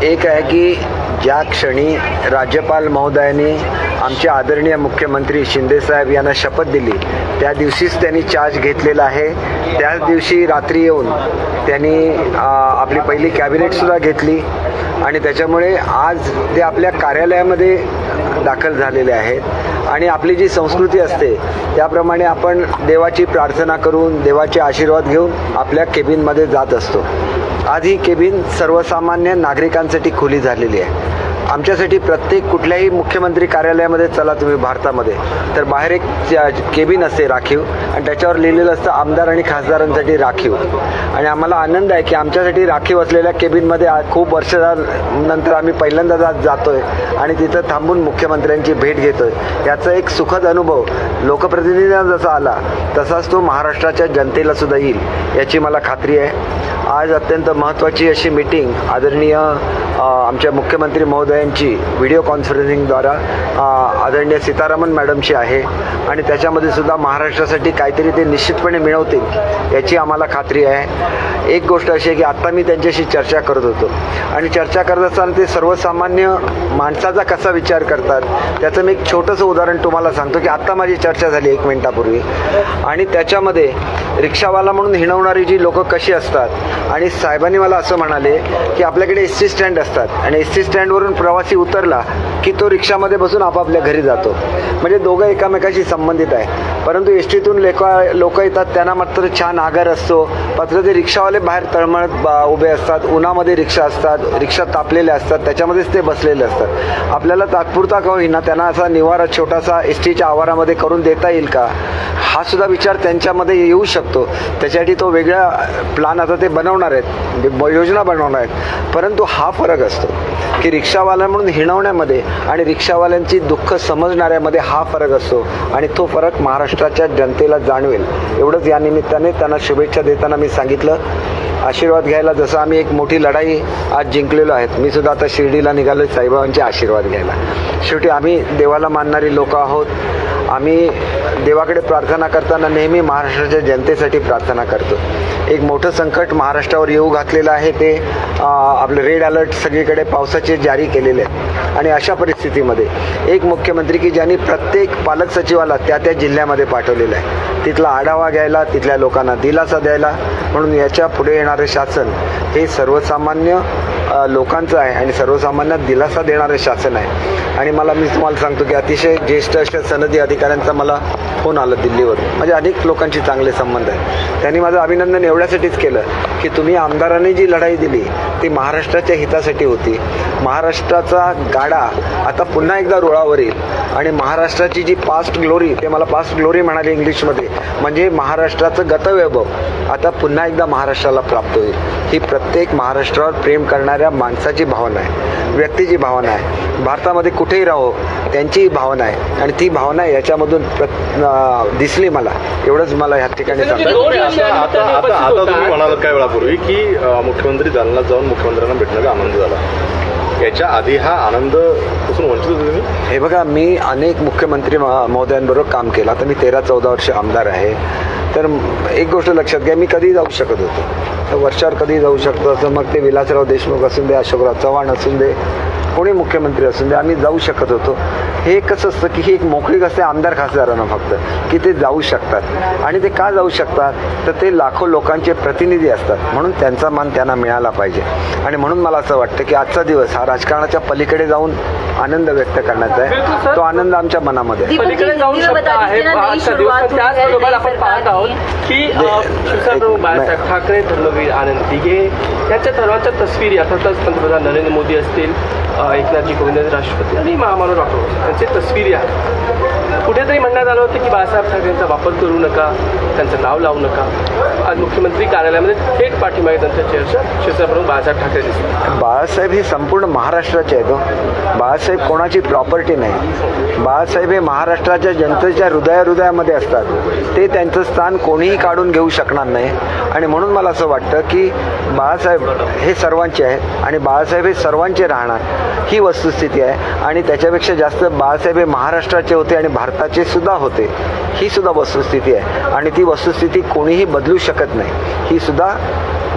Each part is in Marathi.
एक आहे की ज्या क्षणी राज्यपाल महोदयांनी आमचे आदरणीय मुख्यमंत्री शिंदेसाहेब यांना शपथ दिली त्या दिवशीच त्यांनी चार्ज घेतलेला आहे. त्याच दिवशी रात्री येऊन त्यांनी आपली पहिली कॅबिनेटसुद्धा घेतली आणि त्याच्यामुळे आज ते आपल्या कार्यालयामध्ये दाखल झालेले आहेत. आणि आपली जी संस्कृती असते त्याप्रमाणे आपण देवाची प्रार्थना करून देवाचे आशीर्वाद घेऊन आपल्या केबिनमध्ये जात असतो. आज ही केबिन सर्वसामान्य नागरिकांसाठी खुली झालेली आहे. आमच्यासाठी प्रत्येक कुठल्याही मुख्यमंत्री कार्यालयामध्ये चला तुम्ही भारतामध्ये तर बाहेर एक केबिन असते राखीव आणि त्याच्यावर लिहिलेलं असतं आमदार आणि खासदारांसाठी राखीव. आणि आम्हाला आनंद आहे की आमच्यासाठी राखीव असलेल्या केबिनमध्ये खूप वर्षानंतर आम्ही पहिल्यांदा जातोय आणि तिथं थांबून मुख्यमंत्र्यांची भेट घेतोय. याचा एक सुखद अनुभव लोकप्रतिनिधींना जसा आला तसाच तो महाराष्ट्राच्या जनतेला सुद्धा येईल याची मला खात्री आहे. आज अत्यंत महत्त्वाची अशी मीटिंग आदरणीय आमच्या मुख्यमंत्री महोदयांची व्हिडिओ कॉन्फरन्सिंगद्वारा आदरणीय सीतारामन मॅडमची आहे आणि त्याच्यामध्ये सुद्धा महाराष्ट्रासाठी काहीतरी ते निश्चितपणे मिळवतील याची आम्हाला खात्री आहे. एक गोष्ट अशी आहे की आत्ता मी त्यांच्याशी चर्चा करत होतो आणि चर्चा करत असताना ते सर्वसामान्य माणसाचा कसा विचार करतात त्याचं मी एक छोटंसं उदाहरण तुम्हाला सांगतो की आत्ता माझी चर्चा झाली 1 मिनिटापूर्वी आणि त्याच्यामध्ये रिक्षावाला म्हणून हिणवणारी जी लोकं कशी असतात आणि साहेबांनी मला असं म्हणाले की आपल्याकडे एस-टी स्टँड असतात आणि एस-टी स्टँडवरून प्रवासी उतरला की तो रिक्षामध्ये बसून आपापल्या घरी जातो. म्हणजे दोघं एकामेकाशी संबंधित आहे. परंतु एस-टीतून लोक येतात त्यांना मात्र छान आगार असतो. मात्र ते रिक्षावाले बाहेर तळमळत उभे असतात. उन्हामध्ये रिक्षा असतात, रिक्षा तापलेल्या असतात, त्याच्यामध्येच ते बसलेले असतात. आपल्याला तात्पुरता का होईना त्यांना असा निवारा छोटासा एस-टीच्या आवारामध्ये करून देता येईल का हा सुद्धा विचार त्यांच्यामध्ये येऊ शकतो. त्याच्यासाठी तो वेगळा प्लान आता ते बनवणार आहेत, योजना बनवणार आहेत. परंतु हा फरक असतो की रिक्षावाला म्हणून हिणवण्यामध्ये आणि रिक्षावाल्यांची दुःख समजणाऱ्यामध्ये हा फरक असतो आणि तो फरक महाराष्ट्राच्या जनतेला जाणवेल एवढंच या निमित्ताने त्यांना शुभेच्छा देताना मी सांगितलं. आशीर्वाद घ्यायला जसं आम्ही एक मोठी लढाई आज जिंकलेलो आहेत मी सुद्धा आता शिर्डीला निघालो साईबाबांचे आशीर्वाद घ्यायला. शेवटी आम्ही देवाला मानणारी लोक आहोत. आम्ही देवाकडे प्रार्थना करताना नेहमी महाराष्ट्राच्या जनतेसाठी प्रार्थना करतो. एक मोठं संकट महाराष्ट्रावर येऊ घातलेलं आहे ते आपले रेड अलर्ट सगळीकडे पावसाचे जारी केलेले आहेत आणि अशा परिस्थितीमध्ये एक मुख्यमंत्री की ज्यांनी प्रत्येक पालक सचिवाला त्या जिल्ह्यामध्ये पाठवलेलं आहे तिथला आढावा घ्यायला तिथल्या लोकांना दिलासा द्यायला. म्हणून याच्या पुढे येणारे शासन हे सर्वसामान्य लोकांचं आहे आणि सर्वसामान्य दिलासा देणारे शासन आहे. आणि मी तुम्हाला सांगतो की अतिशय ज्येष्ठ अशा सनदी अधिकाऱ्यांचा मला फोन आला दिल्लीवरून. म्हणजे अनेक लोकांशी चांगले संबंध आहेत. त्यांनी माझं अभिनंदन एवढ्यासाठीच केलं की तुम्ही आमदारांनी जी लढाई दिली ती महाराष्ट्राच्या हितासाठी होती. महाराष्ट्राचा गाडा आता पुन्हा एकदा रुळावर येईल आणि महाराष्ट्राची जी पास्ट ग्लोरी ते मला पास्ट ग्लोरी म्हणाले इंग्लिशमध्ये म्हणजे महाराष्ट्राचं गतवैभव आता पुन्हा एकदा महाराष्ट्राला प्राप्त होईल. ही प्रत्येक महाराष्ट्रावर प्रेम करणाऱ्या माणसाची भावना आहे, व्यक्तीची भावना आहे. भारतामध्ये कुठेही राहो त्यांची भावना आहे आणि ती भावना याच्यामधून दिसली मला. एवढंच मला ह्या ठिकाणी सांगतो. आता तुम्ही म्हणालात काही वेळापूर्वी की मुख्यमंत्री जालन्यात जाऊन मुख्यमंत्र्यांना भेटण्याचा आनंद झाला. याच्या आधी हा आनंद पासून वंचित होतो तुम्ही? हे बघा मी अनेक मुख्यमंत्री महोदयांबरोबर काम केलं. आता मी 13-14 वर्ष आमदार आहे. तर एक गोष्ट लक्षात घ्या मी कधीही जाऊ शकत होतो. तर वर्षावर कधीही जाऊ शकतो असं मग ते विलासराव देशमुख असून दे अशोकराव चव्हाण असून दे कोणी मुख्यमंत्री असून दे आम्ही जाऊ शकत होतो. हे कसं असतं की ही एक मोकळीक असते आमदार खासदारांना फक्त की ते जाऊ शकतात. आणि ते का जाऊ शकतात तर ते लाखो लोकांचे प्रतिनिधी असतात म्हणून त्यांचा मान त्यांना मिळाला पाहिजे. आणि म्हणून मला असं वाटतं की आजचा दिवस हा राजकारणाच्या पलीकडे जाऊन आनंद व्यक्त करण्याचा आहे. तो आनंद आमच्या मनामध्ये पलीकडे जाऊ शकतो आहे. त्याचबरोबर आपण पाहत आहोत की बाळासाहेब ठाकरे, धर्मवीर आनंद दिघे यांच्या सर्वांच्या तस्वीरी अर्थातच पंतप्रधान नरेंद्र मोदी असतील, एकनाथजी कोविंद राष्ट्रपती आणि महामानव डॉक्टर यांची तस्वीरी आहेत. कुठेतरी म्हणण्यात आलं होतं की बाळासाहेब ठाकरेंचा वापर करू नका, त्यांचं नाव लावू नका. आज मुख्यमंत्री कार्यालयामध्ये थेट पाठीमागे त्यांच्या चेअरच्या शिवसेनाप्रमुख बाळासाहेब ठाकरे दिसतात. बाळासाहेब हे संपूर्ण महाराष्ट्राचे आहेत. बाळासाहेब कोणाची प्रॉपर्टी नाही. बाळासाहेब हे महाराष्ट्राच्या जनतेच्या हृदयामध्ये असतात. ते त्यांचं स्थान कोणीही काढून घेऊ शकणार नाही. आणि म्हणून मला असं वाटतं की बाळासाहेब हे सर्वांचे आहेत आणि बाळासाहेब हे सर्वांचे राहणार ही वस्तुस्थिती आहे. आणि त्याच्यापेक्षा जास्त बाळासाहेब हे महाराष्ट्राचे होते आणि भारताचे सुद्धा होते ही सुद्धा वस्तुस्थिती आहे. आणि ती वस्तुस्थिती कोणीही बदलू शकत नाही. ही सुद्धा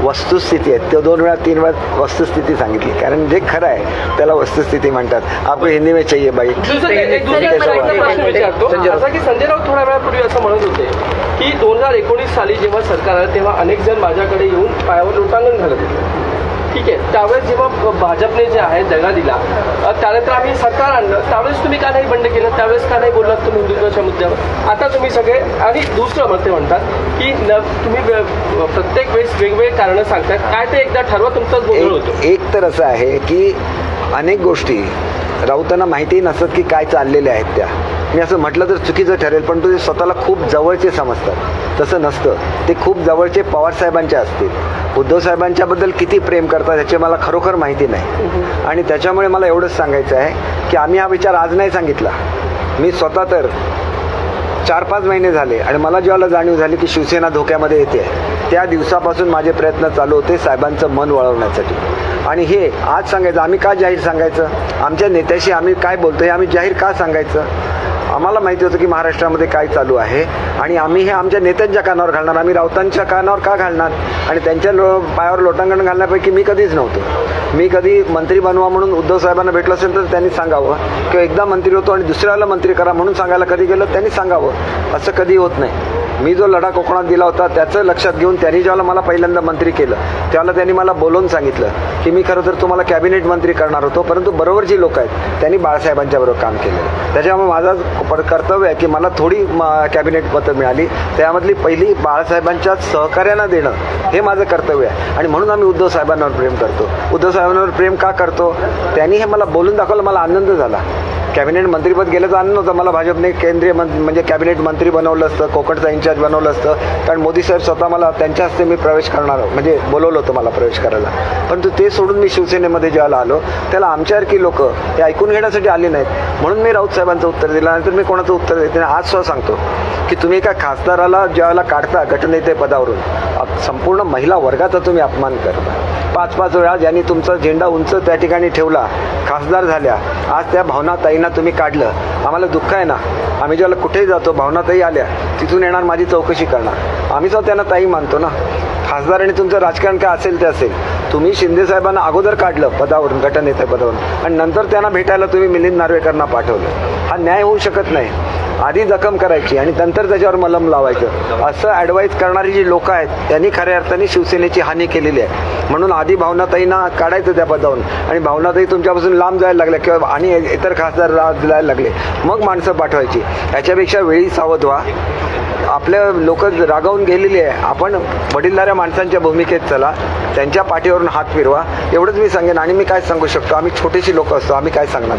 वस्तुस्थिती आहे. तो 2 वेळा 3 वेळा वस्तुस्थिती सांगितली, कारण जे खरं आहे त्याला वस्तुस्थिती म्हणतात. आपको हिंदी में चाहिए बाई. एक प्रश्न विचारतो असा की संजय राऊत थोड्या वेळापूर्वी असं म्हणत होते की 2019 साली जेव्हा सरकार आलं तेव्हा अनेक जण माझ्याकडे येऊन पायावर लोटांगण घालत होते. ठीक आहे, त्यावेळेस जेव्हा भाजपने जे आहे दगा दिला त्यानंतर आम्ही सरकार आणलं, त्यावेळेस तुम्ही का नाही बंड केलं, त्यावेळेस का नाही बोललात तुम्ही हिंदुत्वाच्या मुद्द्यावर. आता तुम्ही सगळे आणि दुसरं मत ते म्हणतात की तुम्ही प्रत्येक वेळेस वेगवेगळे कारणं सांगतात. काय ते एकदा ठरवा, तुमचाच गोंधळ होतो. एक तर असं आहे की अनेक गोष्टी राऊतांना माहितीही नसतात की काय चाललेल्या आहेत त्या. मी असं म्हटलं तर चुकीचं ठरेल, पण ते स्वतःला खूप जवळचे समजतात. तसं नसतं. ते खूप जवळचे पवारसाहेबांचे असतील. उद्धव साहेबांच्याबद्दल किती प्रेम करतात ह्याचे मला खरोखर माहिती नाही. आणि त्याच्यामुळे मला एवढंच सांगायचं आहे की आम्ही हा विचार आज नाही सांगितला. मी स्वतः तर 4-5 महिने झाले आणि मला जेव्हा जाणीव झाली की शिवसेना धोक्यामध्ये येते त्या दिवसापासून माझे प्रयत्न चालू होते साहेबांचं मन वळवण्यासाठी. आणि हे आज सांगायचं, आम्ही का जाहीर सांगायचं, आमच्या नेत्याशी आम्ही काय बोलतो हे आम्ही जाहीर का सांगायचं. आम्हाला माहिती होतं की महाराष्ट्रामध्ये काय चालू आहे आणि आम्ही हे आमच्या नेत्यांच्या कानावर घालणार. आम्ही राऊतांच्या कानावर का घालणार. आणि त्यांच्या पायावर लोटांगण घालण्यापैकी मी कधीच नव्हतो. मी कधी मंत्री बनवा म्हणून उद्धव साहेबांना भेटलं असेल तर त्यांनी सांगावं, किंवा एकदा मंत्री होतो आणि दुसऱ्याला मंत्री करा म्हणून सांगायला कधी गेलं त्यांनी सांगावं. असं कधी होत नाही. मी जो लढा कोकणात दिला होता त्याचं लक्षात घेऊन त्यांनी जेव्हा मला पहिल्यांदा मंत्री केलं त्यावेळेला त्यांनी मला बोलवून सांगितलं की मी खरं तर तुम्हाला कॅबिनेट मंत्री करणार होतो, परंतु बरोबर जी लोक आहेत त्यांनी बाळासाहेबांच्या बरोबर काम केलं. त्याच्यामुळे माझं कर्तव्य आहे की मला थोडी कॅबिनेट पदं मिळाली, त्यामधली पहिली बाळासाहेबांच्या सहकार्यांना देणं हे माझं कर्तव्य आहे. आणि म्हणून आम्ही उद्धव साहेबांवर प्रेम करतो. उद्धव साहेबांवर प्रेम का करतो, त्यांनी हे मला बोलून दाखवलं, मला आनंद झाला. कॅबिनेट मंत्रीपद गेल्याचा आनंद होता मला. भाजपने केंद्रीय म्हणजे कॅबिनेट मंत्री बनवलं असतं, कोकणचा इन्चार्ज बनवलं असतं, कारण मोदी साहेब स्वतः मला त्यांच्या हस्ते मी प्रवेश करणार म्हणजे बोलवलं होतं मला प्रवेश करायला. परंतु ते सोडून मी शिवसेनेमध्ये ज्याला आलो त्याला आमच्यासारखी लोक हे ऐकून घेण्यासाठी आली नाहीत. म्हणून मी राऊत साहेबांचं उत्तर दिलं. नंतर मी कोणाचं उत्तर देते आज सुद्धा सांगतो की तुम्ही एका खासदाराला ज्यावेळेला काढता गटनेते पदावरून संपूर्ण महिला वर्गाचा तुम्ही अपमान करता. 5-5 वेळा ज्यांनी तुमचा झेंडा उंच त्या ठिकाणी ठेवला, खासदार झाल्या, आज त्या भावनाताईंना तुम्ही काढलं. आम्हाला दुःख आहे ना. आम्ही ज्याला कुठेही जातो भावनाताई आल्या तिथून येणार माझी चौकशी करणार. आम्ही सुद्धा त्यांना ताई मानतो ना. खासदार आणि तुमचं राजकारण काय असेल ते असेल. तुम्ही शिंदे साहेबांना अगोदर काढलं पदावरून गटनेते पदावरून आणि नंतर त्यांना भेटायला तुम्ही मिलिंद नार्वेकरांना पाठवलं. हा न्याय होऊ शकत नाही. आधी जखम करायची आणि नंतर त्याच्यावर मलम लावायचं असं ॲडवाईज करणारी जी लोक आहेत त्यांनी खऱ्या अर्थाने शिवसेनेची हानी केलेली आहे. म्हणून आधी भावनाताईंना काढायचं त्या पदावरून आणि भावनाताई तुमच्यापासून लांब जायला लागल्या किंवा आणि इतर खासदार जायला लागले मग माणसं पाठवायची. याच्यापेक्षा वेळी सावध व्हा. आपल्या लोक रागावून गेलेली आहे. आपण वडीलधाऱ्या माणसांच्या भूमिकेत चला, त्यांच्या पाठीवरून हात फिरवा एवढंच मी सांगेन. आणि मी काय सांगू शकतो, आम्ही छोटीशी लोक असतो, आम्ही काय सांगणार.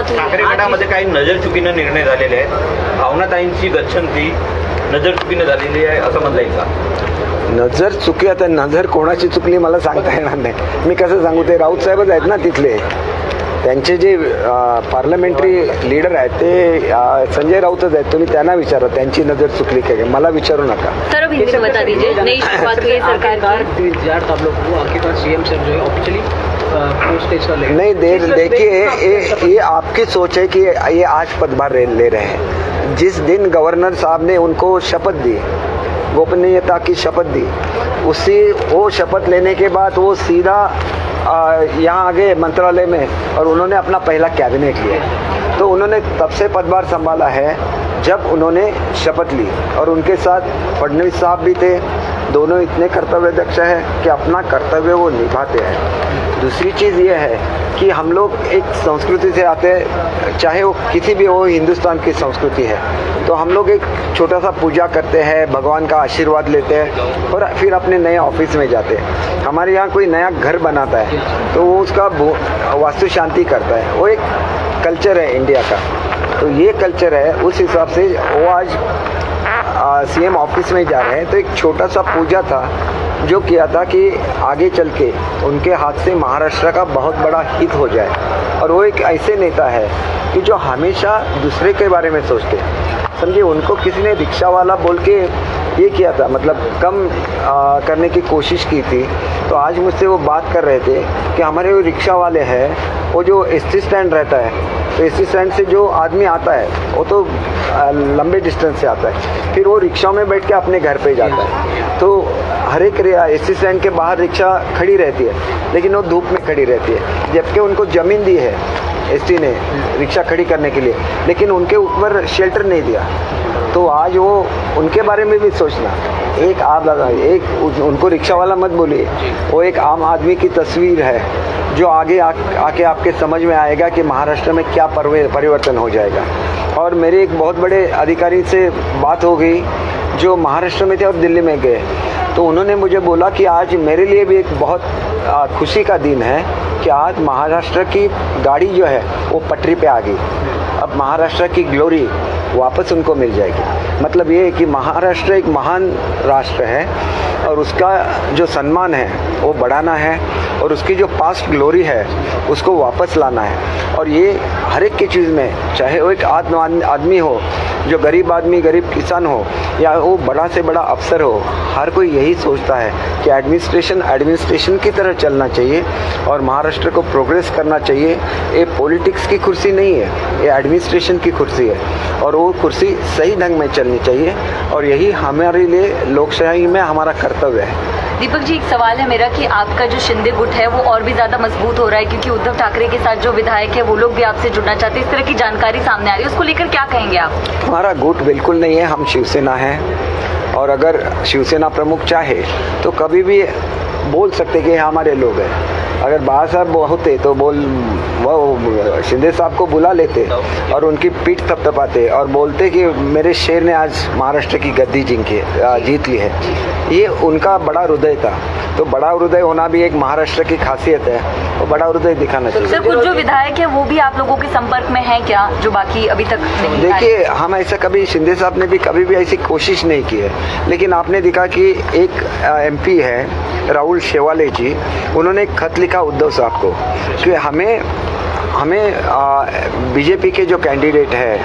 ठाकरे काही नजर चुकीनं निर्णय झालेले आहेत. भावनाताईंची गच्छंती नजर चुकीनं झालेली आहे असं म्हणता येईल का? नजर चुकी, आता नजर कोणाची चुकली मला सांगता येणार नाही. मी कसं सांगू, ते राऊत साहेबच आहेत ना तिथले. त्यांचे जे पार्लमेंटरी लीडर आहेत ते संजय राऊतच आहेत. तुम्ही त्यांना विचारा त्यांची नजर चुकली काय, मला विचारू नका. नहीं देखिए ये आपकी सोच है कि ये आज पदभार ले रहे हैं. जिस दिन गवर्नर साहब ने उनको शपथ दी, गोपनीयता की शपथ दी, वो शपथ लेने के बाद वो सीधा यहाँ आ गए मंत्रालय में और उन्होंने अपना पहला कैबिनेट लिया. तो उन्होंने तब से पदभार संभाला है जब उन्होंने शपथ ली. और उनके साथ फडणवीस साहब भी थे. दोनों इतने कर्तव्यदक्ष हैं कि अपना कर्तव्य वो निभाते हैं. दूसरी चीज़ ये है कि हम लोग एक संस्कृति से आते हैं, चाहे वो किसी भी हो, हिंदुस्तान की संस्कृति है, तो हम लोग एक छोटा सा पूजा करते हैं, भगवान का आशीर्वाद लेते हैं और फिर अपने नए ऑफिस में जाते हैं. हमारे यहाँ कोई नया घर बनाता है तो वो उसका वास्तु शांति करता है. वो एक कल्चर है इंडिया का. तो ये कल्चर है, उस हिसाब से वो आज सीएम ऑफिस में जा रहे हैं. तो एक छोटा सा पूजा था जो किया था कि आगे चल के उनके हाथ से महाराष्ट्र का बहुत बड़ा हित हो जाए. और वो एक ऐसे नेता है कि जो हमेशा दूसरे के बारे में सोचते हैं. समझिए, उनको किसी ने रिक्शा वाला बोल के ये किया था, मतलब कम करने की कोशिश की थी। तो आज मुझसे वो बात कर रहे थे कि हमारे वो रिक्शा वाले हैं, वो जो एसटी स्टैंड रहता है, तो एसटी स्टैंड से जो आदमी आता है वो तो लंबे डिस्टेंस से आता है, फिर वो रिक्शा में बैठ के अपने घर पे जाता है। तो हर एक एसटी स्टैंड के बाहर रिक्शा खड़ी रहती है, लेकिन वो धूप में खड़ी रहती है, जबकि उनको ज़मीन दी है एसटी ने रिक्शा खड़ी करने के लिए, लेकिन उनके ऊपर शेल्टर नहीं दिया। तो आज वो उनके बारे में भी सोचना, एक आप उनको रिक्शा वाला मत बोलिए, वो एक आम आदमी की तस्वीर है जो आगे आके आपके समझ में आएगा कि महाराष्ट्र में क्या परिवर्तन हो जाएगा। और मेरे एक बहुत बड़े अधिकारी से बात हो गई जो महाराष्ट्र में थे और दिल्ली में गए, तो उन्होंने मुझे बोला कि आज मेरे लिए भी एक बहुत खुशी का दिन है कि आज महाराष्ट्र की गाड़ी जो है वो पटरी पे आ गई। अब महाराष्ट्र की ग्लोरी वापस उनको मिल जाएगी। मतलब ये है कि महाराष्ट्र एक महान राष्ट्र है और उसका जो सम्मान है वो बढ़ाना है और उसकी जो पास्ट ग्लोरी है उसको वापस लाना है। और ये हर एक की चीज़ में, चाहे वो एक आदमी हो, जो गरीब आदमी, गरीब किसान हो, या वो बड़ा से बड़ा अफसर हो, हर कोई यही सोचता है कि एडमिनिस्ट्रेशन की तरह चलना चाहिए और महाराष्ट्र को प्रोग्रेस करना चाहिए। ये पॉलिटिक्स की कुर्सी नहीं है, ये एडमिनिस्ट्रेशन की कुर्सी है और वो कुर्सी सही ढंग में चलनी चाहिए और यही हमारे लिए लोकशाही में हमारा कर्तव्य है। दीपक जी, एक सवाल है मेरा कि आपका जो शिंदे गुट है वो और भी ज़्यादा मजबूत हो रहा है, क्योंकि उद्धव ठाकरे के साथ जो विधायक है वो लोग भी आपसे जुड़ना चाहते हैं, इस तरह की जानकारी सामने आ रही है, उसको लेकर क्या कहेंगे आप? हमारा गुट बिल्कुल नहीं है, हम शिवसेना हैं और अगर शिवसेना प्रमुख चाहे तो कभी भी बोल सकते कि हमारे लोग हैं। अगर बाबा साहब होते तो वो शिंदे साहब को बुला लेते और उनकी पीठ थपथपाते और बोलते कि मेरे शेर ने आज महाराष्ट्र की गद्दी जीत ली है। ये उनका बड़ा हृदय था। तो बड़ा हृदय होना भी एक महाराष्ट्र की खासियत है, वो बड़ा हृदय दिखाना चाहिए। सर, कुछ जो विधायक है वो भी आप लोगों के संपर्क में हैं क्या, जो बाकी अभी तक नहीं? देखिए, हम ऐसा कभी, शिंदे साहब ने भी कभी भी ऐसी कोशिश नहीं की है, लेकिन आपने देखा कि एक MP है राहुल शेवाले जी, उन्होंने एक खत लिखा उद्धव साहब को कि हमें बीजेपी के जो कैंडिडेट है,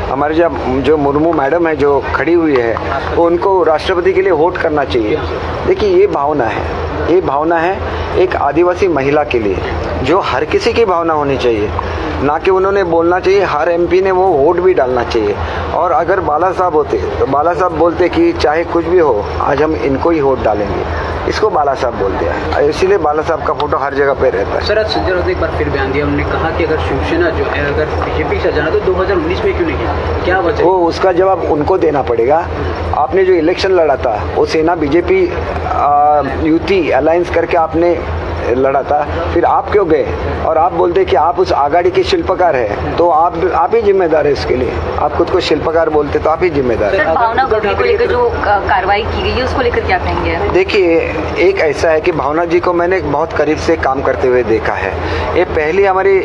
हमारे जो मुर्मू मैडम है जो खड़ी हुई है, वो उनको राष्ट्रपति के लिए वोट करना चाहिए। देखिए, ये भावना है एक आदिवासी महिला के लिए, जो हर किसी की भावना होनी चाहिए, ना कि उन्होंने बोलना चाहिए हर MP ने वो वोट भी डालना चाहिए। और अगर बाला साहब होते तो बाला साहब बोलते कि चाहे कुछ भी हो, आज हम इनको ही वोट डालेंगे, इसको बाला साहब बोलते हैं, इसीलिए बाला साहब का फोटो हर जगह पे रहता है। सर, आज संजय राउत ने एक बार फिर बयान दिया, उन्होंने कहा कि अगर शिवसेना जो है अगर बीजेपी से जाना तो 2019 में क्यों नहीं किया, क्या वजह? वो उसका जवाब उनको देना पड़ेगा। आपने जो इलेक्शन लड़ा था वो सेना BJP युति अलायंस करके आपने लड़ा था, फिर आप क्यों गए? और आप बोलते कि आप उस आघाड़ी के शिल्पकार हैं, तो आप ही जिम्मेदार है इसके लिए। आप खुद को शिल्पकार बोलते तो आप ही जिम्मेदार है। भावना गौरी को लेकर जो कार्रवाई की गई है उसको लेकर क्या कहेंगे? देखिए, एक ऐसा है कि भावना जी को मैंने बहुत करीब से काम करते हुए देखा है। ये पहली हमारी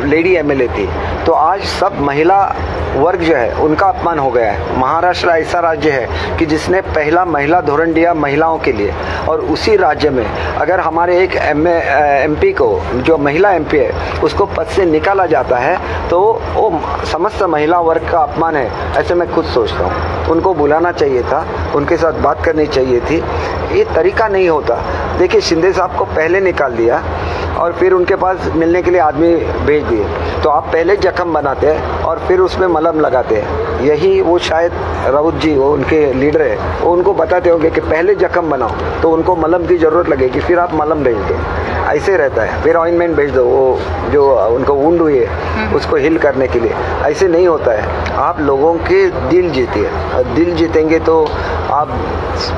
लेडी MLA थी, तो आज सब महिला वर्ग जो है उनका अपमान हो गया है। महाराष्ट्र ऐसा राज्य है कि जिसने पहला महिला धोरण दिया महिलाओं के लिए, और उसी राज्य में अगर हमारे एक MP को, जो महिला MP है, उसको पद से निकाला जाता है तो वो समस्त महिला वर्ग का अपमान है, ऐसे मैं खुद सोचता हूँ। उनको बुलाना चाहिए था, उनके साथ बात करनी चाहिए थी, ये तरीका नहीं होता। देखिए, शिंदे साहब को पहले निकाल दिया और फिर उनके पास मिलने के लिए आदमी भेज दिए, तो आप पहले जख्म बनाते हैं और फिर उसमें मलहम लगाते हैं। यही वो शायद राउत जी, वो उनके लीडर है, वो उनको बताते होंगे कि पहले जख्म बनाओ तो उनको मलहम की ज़रूरत लगेगी, फिर आप मलहम भेज दो। ऐसे रहता है, फिर ऑइंटमेंट भेज दो, वो जो उनको वुंड हुई है उसको हिल करने के लिए। ऐसे नहीं होता है। आप लोगों के दिल जीतिए, और दिल जीतेंगे तो आप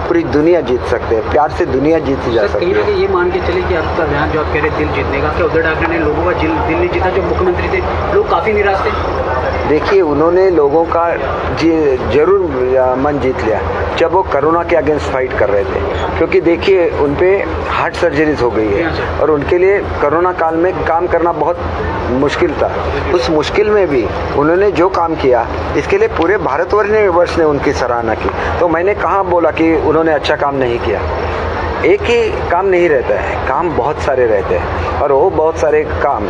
पूरी दुनिया जीत सकते हैं, प्यार से दुनिया जीती जा सकती है। ये मान के चले कि आपका बयान जो आप कह रहे दिल जीतने का, क्या उद्धव ठाकरे ने लोगों का दिल नहीं जीता? जो मुख्यमंत्री थे लोग काफ़ी निराश थे। देखिए, उन्होंने लोगों का जरूर मन जीत लिया जब वो कोरोना के अगेंस्ट फाइट कर रहे थे, क्योंकि देखिए उन पे हार्ट सर्जरीज हो गई है और उनके लिए कोरोना काल में काम करना बहुत मुश्किल था। उस मुश्किल में भी उन्होंने जो काम किया, इसके लिए पूरे भारतवर्ष ने उनकी सराहना की। तो मैंने कहाँ बोला कि उन्होंने अच्छा काम नहीं किया? एक ही काम नहीं रहता है, काम बहुत सारे रहते हैं, और वो बहुत सारे काम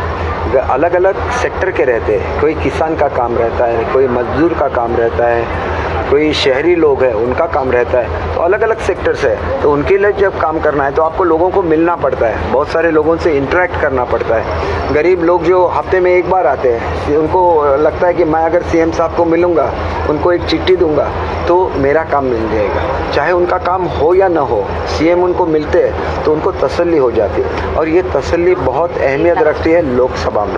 अलग अलग सेक्टर के रहते हैं। कोई किसान का काम रहता है, कोई मजदूर का काम रहता है, कोई शहरी लोग हैं उनका काम रहता है, तो अलग अलग सेक्टर्स है, तो उनके लिए जब काम करना है तो आपको लोगों को मिलना पड़ता है, बहुत सारे लोगों से इंटरेक्ट करना पड़ता है। गरीब लोग जो हफ्ते में एक बार आते हैं, उनको लगता है कि मैं अगर सीएम साहब को मिलूँगा, उनको एक चिट्ठी दूंगा तो मेरा काम मिल जाएगा, चाहे उनका काम हो या ना हो, सीएम उनको मिलते हैं तो उनको तसल्ली हो जाती है, और ये तसल्ली बहुत अहमियत रखती है लोकसभा में,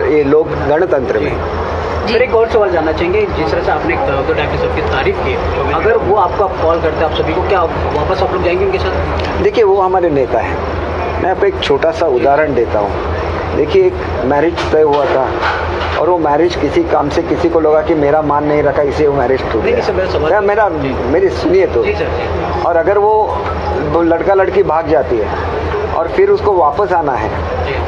ये लोक गणतंत्र में। सर एक और सवाल जानना चाहेंगे, जिस तरह से आपने उद्धव ठाकरे साहब की तारीफ की, अगर वो आपको कॉल करते हैं आप सभी को, क्या वापस आप लोग जाएंगे उनके साथ? देखिए वो हमारे नेता है। मैं आपको एक छोटा सा उदाहरण देता हूँ। देखिए एक मैरिज तय हुआ था और वो मैरिज किसी काम से किसी को लगा कि मेरा मान नहीं रखा, इसे वो मैरिज टूट गया। मेरी सुनिए तो, और अगर वो लड़का लड़की भाग जाती है और फिर उसको वापस आना है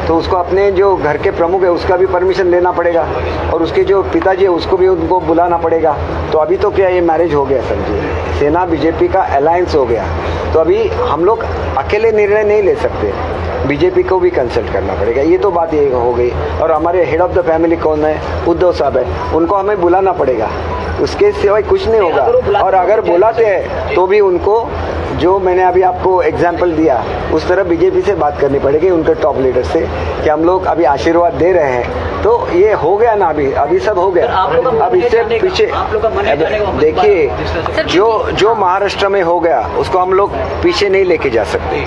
तो उसको अपने जो घर के प्रमुख है उसका भी परमिशन लेना पड़ेगा, और उसके जो पिताजी है उसको भी उनको बुलाना पड़ेगा। तो अभी तो क्या ये मैरिज हो गया समझिए, सेना बीजेपी का अलायंस हो गया, तो अभी हम लोग अकेले निर्णय नहीं ले सकते, बीजेपी को भी कंसल्ट करना पड़ेगा। ये तो बात ये हो गई। और हमारे हेड ऑफ द फैमिली कौन है? उद्धव साहब है, उनको हमें बुलाना पड़ेगा, उसके सिवाय कुछ नहीं होगा। और अगर बुलाते हैं तो भी उनको, जो मैंने अभी आपको एग्जाम्पल दिया, उस तरह बीजेपी से बात करनी पड़ेगी, उनके टॉप लीडर से, कि हम लोग अभी आशीर्वाद दे रहे हैं। तो ये हो गया ना, अभी सब हो गया। अब इससे पीछे देखिए, जो महाराष्ट्र में हो गया उसको हम लोग पीछे नहीं लेके जा सकते।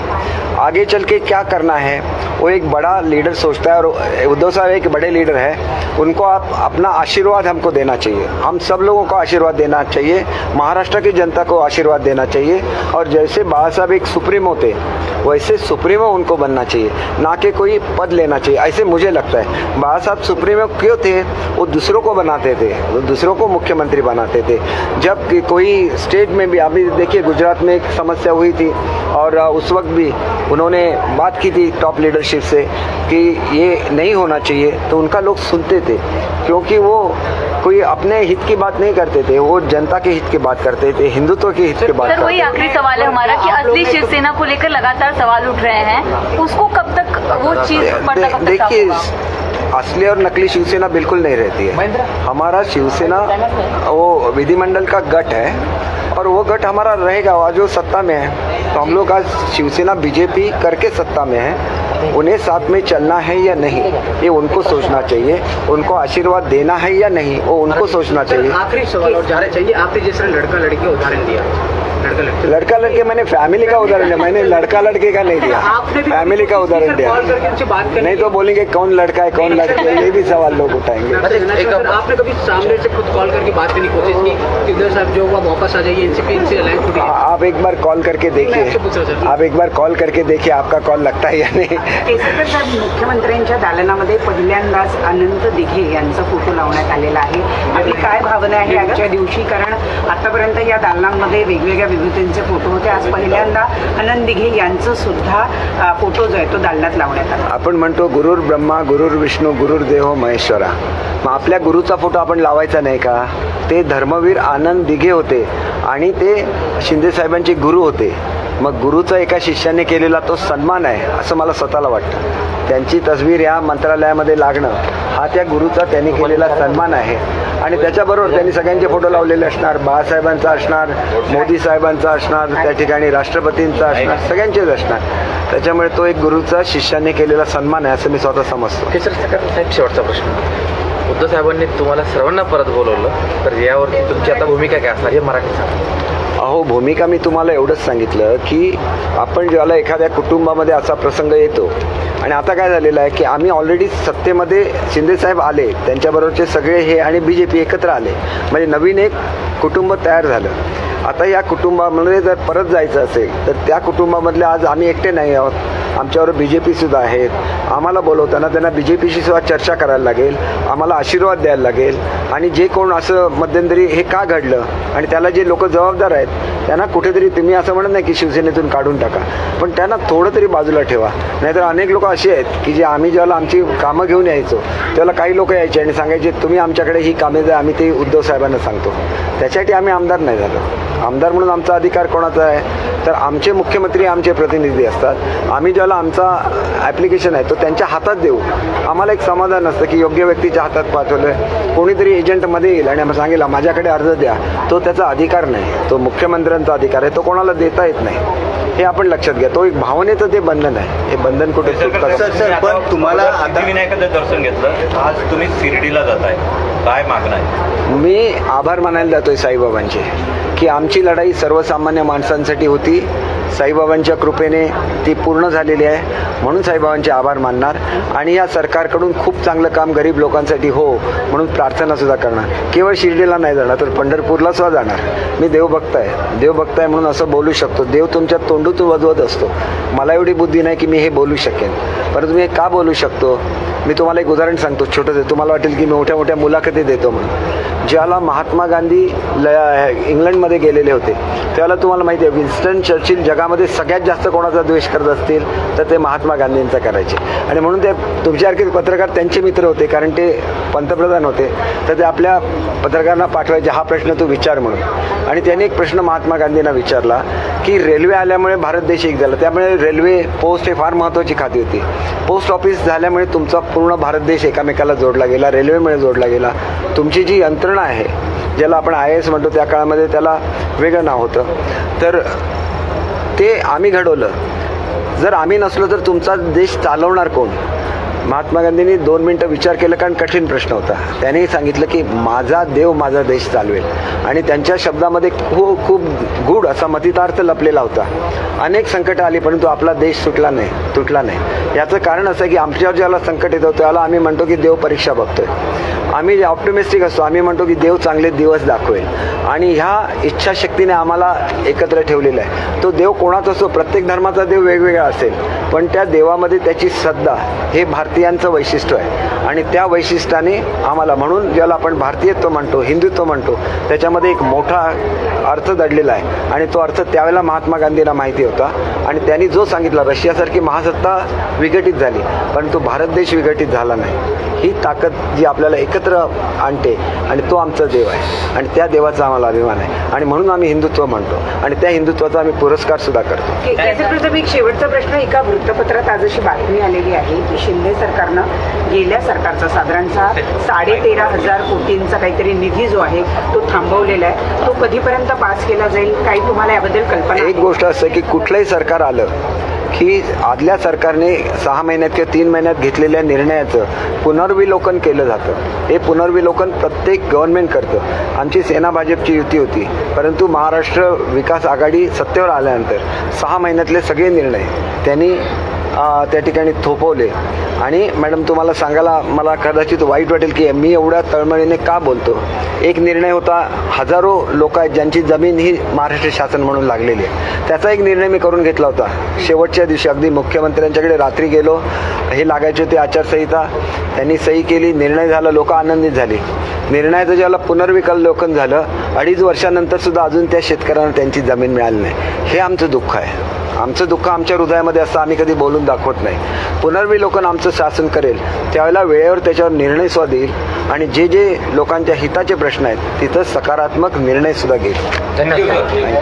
आगे चल के क्या करना है वो एक बड़ा लीडर सोचता है, और उद्धव साहब एक बड़े लीडर है, उनको आप अपना आशीर्वाद हमको देना चाहिए, हम सब लोगों को आशीर्वाद देना चाहिए, महाराष्ट्र की जनता को आशीर्वाद देना चाहिए। और जैसे बाबा साहब एक सुप्रीमो थे वैसे सुप्रीमो उनको बनना चाहिए, ना कि कोई पद लेना चाहिए, ऐसे मुझे लगता है। बाबा साहब सुप्रीमो क्यों थे? वो दूसरों को बनाते थे, वो दूसरों को मुख्यमंत्री बनाते थे। जब कोई स्टेट में भी, अभी देखिए गुजरात में एक समस्या हुई थी और उस वक्त भी उन्होंने बात की थी टॉप लीडरशिप से कि ये नहीं होना चाहिए, तो उनका लोग सुनते थे, क्योंकि वो कोई अपने हित की बात नहीं करते थे, वो जनता के हित की बात करते थे, हिंदुत्व के हित की बात करते थे। वही आखिरी सवाल है हमारा कि असली शिवसेना को लेकर लगातार सवाल उठ रहे हैं, उसको कब तक वो चीज पर्दा कब तक? देखिए असली और नकली शिवसेना बिल्कुल नहीं रहती है। हमारा शिवसेना वो विधिमंडल का गठ है और वो गठ हमारा रहेगा, आज जो सत्ता में है। तो हम लोग आज शिवसेना बीजेपी करके सत्ता में है, उन्हें साथ में चलना है या नहीं ये उनको सोचना चाहिए, उनको आशीर्वाद देना है या नहीं वो उनको सोचना चाहिए। आखिरी सवाल और जाना चाहिए, आपने जिस तरह लड़का लड़की का उदाहरण दिया, लड़का लड़के मैंने फैमिली का उदाहरण दिया, मैंने लड़का लड़के का नहीं दिया, फैमिली का उदाहरण दिया। नहीं तो बोलेंगे कौन लड़का है कौन लड़की है, ये भी सवाल लोग उठाएंगे। आपने कभी सामने से खुद कॉल करके बात करने की कोशिश की कि उद्धव साहब जो हुआ वापस आ जाइए, एनसीपी इनसे अलायंस टूट गया? आप एक बार कॉल करके देखिए, आप एक बार कॉल करके देखिए आपका कॉल लगता है या नाही। केसरकर साहेब, मुख्यमंत्र्यांच्या दालनामध्ये पहिल्यांदाच अनंत दिघे यांचा फोटो लावण्यात आलेला आहे, आपली काय भावना आहे आजच्या दिवशी? कारण आतापर्यंत या दालनांमध्ये वेगवेगळ्या विभूतींचे फोटो होते, आज पहिल्यांदा अनंत दिघे यांचं सुद्धा फोटो जो आहे तो दालनात लावण्यात आला। आपण म्हणतो गुरुर ब्रह्मा गुरुर विष्णू गुरुर्देव महेश्वरा, मग आपल्या गुरुचा फोटो आपण लावायचा नाही का? ते धर्मवीर आनंद दिघे होते आणि ते शिंदे साहेबांचे गुरु होते, मग गुरुचा एका शिष्याने केलेला तो सन्मान आहे असं मला स्वतःला वाटतं। त्यांची तस्वीर या मंत्रालयामध्ये लागणं हा त्या गुरुचा त्यांनी केलेला सन्मान आहे, आणि त्याच्याबरोबर त्यांनी सगळ्यांचे फोटो लावलेले असणार, बाळासाहेबांचा असणार, मोदी साहेबांचा असणार, त्या ठिकाणी राष्ट्रपतींचा असणार, सगळ्यांचेच असणार। त्याच्यामुळे तो एक गुरुचा शिष्याने केलेला सन्मान आहे असं मी स्वतः समजतो। साहेब शेवटचा प्रश्न, उद्धव साहेबांनी तुम्हाला सर्वांना परत बोलवलं, तर यावरती तुमची आता भूमिका काय असणार हे मराठीत सांगा। अहो भूमिका मी तुम्हाला एवढंच सांगितलं की आपण ज्याला एखाद्या कुटुंबामध्ये असा प्रसंग येतो, आणि आता काय झालेलं आहे की आम्ही ऑलरेडी सत्तेमध्ये शिंदेसाहेब आले, त्यांच्याबरोबरचे सगळे हे आणि बीजेपी एकत्र आले, म्हणजे नवीन एक कुटुंब तयार झालं। आता या कुटुंबामध्ये जर परत जायचं असेल तर त्या कुटुंबामधले आज आम्ही एकटे नाही आहोत, आमच्याबरोबर बीजेपीसुद्धा आहेत। आम्हाला बोलवताना त्यांना बीजेपीशी सुद्धा चर्चा करायला लागेल, आम्हाला आशीर्वाद द्यायला लागेल, आणि जे कोण असं मध्यंतरी हे का घडलं आणि त्याला जे लोक जबाबदार आहेत त्यांना कुठेतरी, तुम्ही असं म्हणत नाही की शिवसेनेतून काढून टाका, पण त्यांना थोडं तरी बाजूला ठेवा। नाहीतर अनेक लोक असे आहेत की जे आम्ही ज्याला आमची कामं घेऊन यायचो त्याला काही लोक यायचे आणि सांगायचे तुम्ही आमच्याकडे ही कामे द्या, आम्ही ते उद्धव साहेबांना सांगतो। त्याच्यासाठी आम्ही आमदार नाही झालो। आमदार म्हणून आमचा अधिकार कोणाचा आहे? तर आमचे मुख्यमंत्री आमचे प्रतिनिधी असतात। आम्ही ज्याला आमचा ॲप्लिकेशन आहे तो त्यांच्या हातात देऊ, आम्हाला एक समाधान असतं की योग्य व्यक्तीच्या हातात पाठवलं. कोणीतरी एजंटमध्ये येईल आणि आम्हाला सांगेल माझ्याकडे अर्ज द्या, तो त्याचा अधिकार नाही, तो मुख्यमंत्र्यांचा अधिकार आहे, तो कोणाला देता येत नाही. हे आपण लक्षात घ्या. तो एक भावनेचं ते बंधन आहे, हे बंधन कुठे सुटतं. पण तुम्हाला सिद्धिविनायकाचं दर्शन घेतलं, आज तुम्ही शिर्डीला जाताय, काय मागणं आहे? मी आभार मानायला जातोय साईबाबांचे की आमची लढाई सर्वसामान्य माणसांसाठी होती. साईबाबांच्या कृपेने ती पूर्ण झालेली आहे, म्हणून साईबाबांचे आभार मानणार आणि या सरकारकडून खूप चांगलं काम गरीब लोकांसाठी हो म्हणून प्रार्थनासुद्धा करणार. केवळ शिर्डीला नाही जाणार तर पंढरपूरला सुद्धा जाणार. मी देवभक्त आहे म्हणून असं बोलू शकतो. देव तुमच्या तोंडूतून वधवत असतो. मला एवढी बुद्धी नाही की मी हे बोलू शकेन, परंतु मी का बोलू शकतो. मी तुम्हाला एक उदाहरण सांगतो छोटंसं. तुम्हाला वाटेल की मी मोठ्या मोठ्या मुलाखती देतो म्हणून. ज्याला महात्मा गांधी इंग्लंडमध्ये गेलेले होते त्यावेळेला तुम्हाला माहिती आहे विन्स्टन चर्चिल जगामध्ये सगळ्यात जास्त कोणाचा द्वेष करत असतील तर ते महात्मा गांधींचा करायचे. आणि म्हणून ते तुमच्यासारखे पत्रकार त्यांचे मित्र होते, कारण ते पंतप्रधान होते, तर ते आपल्या पत्रकारांना पाठवायचे हा प्रश्न तू विचार म्हणून. आणि त्यांनी एक प्रश्न महात्मा गांधींना विचारला की रेल्वे आल्यामुळे भारत देश एक झाला, त्यामुळे रेल्वे पोस्ट हे फार महत्त्वाची खाती होती. पोस्ट ऑफिस झाल्यामुळे तुमचा पूर्ण भारत देश एकामेकाला जोडला गेला, रेल्वेमुळे जोडला गेला. तुमची जी यंत्रणा आहे ज्याला आपण IAS म्हणतो, त्या काळामध्ये त्याला वेगळं नाव होतं, तर ते आम्ही घडवलं. जर आम्ही नसलो तर तुमचा देश चालवणार कोण. महात्मा गांधींनी 2 मिनटं विचार केला, कारण कठीण प्रश्न होता. त्यांनी सांगितलं की माझा देव माझा देश चालवेल. आणि त्यांच्या शब्दामध्ये खूप खूप गूढ असा मतितार्थ लपलेला होता. अनेक संकटं आली परंतु आपला देश तुटला नाही. याचं कारण असं आहे की आमच्यावर ज्याला संकट येतं त्याला आम्ही म्हणतो की देव परीक्षा बघतोय. आम्ही ऑप्टिमिस्टिक असतो, आम्ही म्हणतो की देव चांगले दिवस दाखवेल. आणि ह्या इच्छाशक्तीने आम्हाला एकत्र ठेवलेलं आहे. तो देव कोणाचा असतो, प्रत्येक धर्माचा देव वेगवेगळा असेल, पण त्या देवामध्ये त्याची श्रद्धा हे भारतीयांचं वैशिष्ट्य आहे. आणि त्या वैशिष्ट्याने आम्हाला, म्हणून ज्याला आपण भारतीयत्व म्हणतो, हिंदुत्व म्हणतो, त्याच्यामध्ये एक मोठा अर्थ दडलेला आहे. आणि तो अर्थ त्यावेळेला महात्मा गांधींना माहिती होता आणि त्यांनी जो सांगितला, रशियासारखी महासत्ता विघटित झाली परंतु भारत देश विघटित झाला नाही. ही ताकद जी आपल्याला एकत्र आणते आणि तो आमचा देव आहे आणि त्या देवाचा आम्हाला अभिमान आहे. आणि म्हणून आम्ही हिंदुत्व म्हणतो आणि त्या हिंदुत्वाचा आम्ही पुरस्कार सुद्धा करतो. एक शेवटचा प्रश्न. एका वृत्तपत्रात आज अशी बातमी आलेली आहे की शिंदे सरकारनं गेल्या सरकारचा साधारणतः 13,500 कोटींचा काहीतरी निधी जो आहे तो थांबवलेला आहे. तो कधीपर्यंत पास केला जाईल, काही तुम्हाला याबद्दल कल्पना? एक गोष्ट असं की कुठलंही सरकार आलं की आदल्या सरकारने 6 महिन्यात किंवा 3 महिन्यात घेतलेल्या निर्णयाचं पुनर्विलोकन केलं जातं. हे पुनर्विलोकन प्रत्येक गव्हर्नमेंट करतं. आमची सेना भाजपची युती होती, परंतु महाराष्ट्र विकास आघाडी सत्तेवर आल्यानंतर 6 महिन्यातले सगळे निर्णय त्यांनी त्या ठिकाणी थोपवले. आणि मॅडम तुम्हाला सांगायला मला कदाचित वाईट वाटेल की मी एवढ्या तळमळीने का बोलतो. एक निर्णय होता, हजारो लोक आहेत ज्यांची जमीन ही महाराष्ट्र शासन म्हणून लागलेली आहे, त्याचा एक निर्णय मी करून घेतला होता. शेवटच्या दिवशी अगदी मुख्यमंत्र्यांच्याकडे रात्री गेलो, हे लागायचे होते आचारसंहिता, त्यांनी सही केली, निर्णय झाला, लोक आनंदित झाली. निर्णयाचं ज्याला पुनर्विलोकन झालं 2.5 वर्षानंतर सुद्धा अजून त्या शेतकऱ्यांना त्यांची जमीन मिळाली नाही. हे आमचं दुःख आहे. आमचं दुःख आमच्या हृदयामध्ये असं आम्ही कधी बोलून दाखवत नाही. पुनर्विलोकन आमचं शासन करेल त्यावेळेला वेळेवर त्याच्यावर निर्णय सुद्धा देईल आणि जे लोकांच्या हिताचे प्रश्न आहेत तिथं सकारात्मक निर्णय सुद्धा घेईल. धन्यवाद.